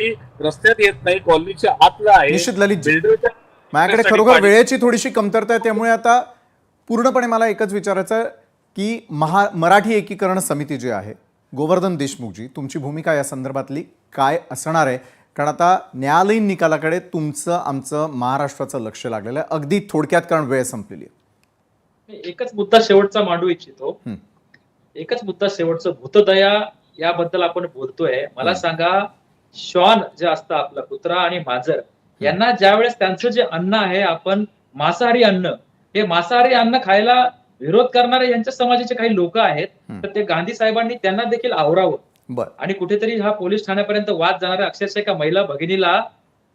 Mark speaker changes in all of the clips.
Speaker 1: ती रस्त्यात येत नाही, कॉलनीच्या आतला आहे.
Speaker 2: निश्चित ललितजी,
Speaker 1: बिल्डरच्या
Speaker 2: माझ्याकडे खरोखर वेळेची थोडीशी कमतरता आहे, त्यामुळे आता पूर्णपणे मला एकच विचारायचं आहे की मराठी एकीकरण समिती जी आहे, गोवर्धन देशमुखजी, तुमची भूमिका या संदर्भातली काय असणार आहे? कारण आता न्यायालयीन निकालाकडे तुमचं आमचं महाराष्ट्राचं लक्ष लागलेलं आहे. अगदी थोडक्यात, कारण वेळ संपलेली आहे.
Speaker 3: एकच मुद्दा शेवटचा मांडू इच्छितो. एकच मुद्दा शेवटचा, भूतदया याबद्दल आपण बोलतोय. मला सांगा, श्वान जे असतं आपलं कुत्रा आणि मांजर, यांना ज्यावेळेस त्यांचं जे अन्न आहे, आपण मांसाहारी अन्न, हे मांसाहारी अन्न खायला विरोध करणारे यांच्या समाजाचे काही लोक आहेत, तर ते गांधी साहेबांनी त्यांना देखील आवरावं. आणि कुठेतरी हा पोलीस ठाण्यापर्यंत वाद जाणारा, अक्षरशः एका महिला भगिनीला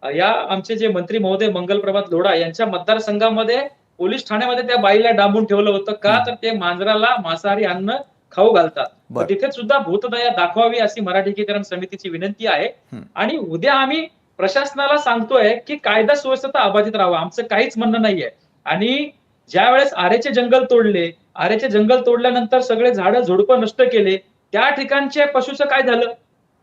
Speaker 3: या आमचे जे मंत्री महोदय मंगलप्रभात लोढा यांच्या मतदारसंघामध्ये पोलीस ठाण्यामध्ये त्या बाईला डांबून ठेवलं होतं. का? तर ते मांजराला मांसाहारी अन्न खाऊ घालतात. तर तिथे सुद्धा भूतदया दाखवावी अशी मराठी एकीकरण समितीची विनंती आहे. आणि उद्या आम्ही प्रशासनाला सांगतोय की कायदा सुव्यवस्था अबाधित राहावा, आमचं काहीच म्हणणं नाहीये. आणि ज्या वेळेस आरेचे जंगल तोडले, आरेचे जंगल तोडल्यानंतर सगळे झाडं झुडपं नष्ट केले, त्या ठिकाणच्या पशुचं काय झालं?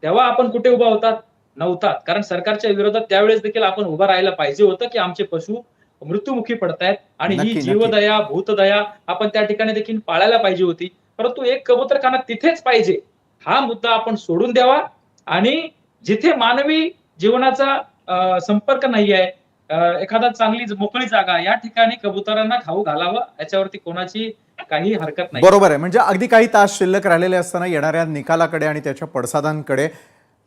Speaker 3: तेव्हा आपण कुठे उभा होतात? नव्हतात. कारण सरकारच्या विरोधात त्यावेळेस देखील आपण उभं राहायला पाहिजे होतं की आमचे पशु मृत्युमुखी पडतायत आणि ही जीवदया, भूतदया आपण त्या ठिकाणी देखील पाळायला पाहिजे होती. परंतु एक कबूतरखाना तिथेच पाहिजे, हा मुद्दा आपण सोडून द्यावा. आणि जिथे मानवी जीवनाचा संपर्क नाहीये, एखादा चांगली मोकळी जागा, या ठिकाणी कबुतरांना खाऊ घालावं, याच्यावरती कोणाची काही हरकत नाही.
Speaker 2: बरोबर आहे. म्हणजे अगदी काही तास शिल्लक राहिलेले असताना येणाऱ्या निकालाकडे आणि त्याच्या पडसादांकडे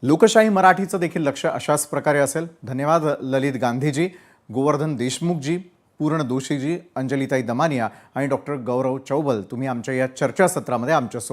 Speaker 2: लोकशाही मराठीचं देखील लक्ष अशाच प्रकारे असेल. धन्यवाद ललित गांधीजी, गोवर्धन देशमुखजी, पूर्ण दोशीजी, अंजलिताई दमानिया आणि डॉक्टर गौरव चौबल, तुम्ही आमच्या या चर्चासत्रामध्ये आमच्या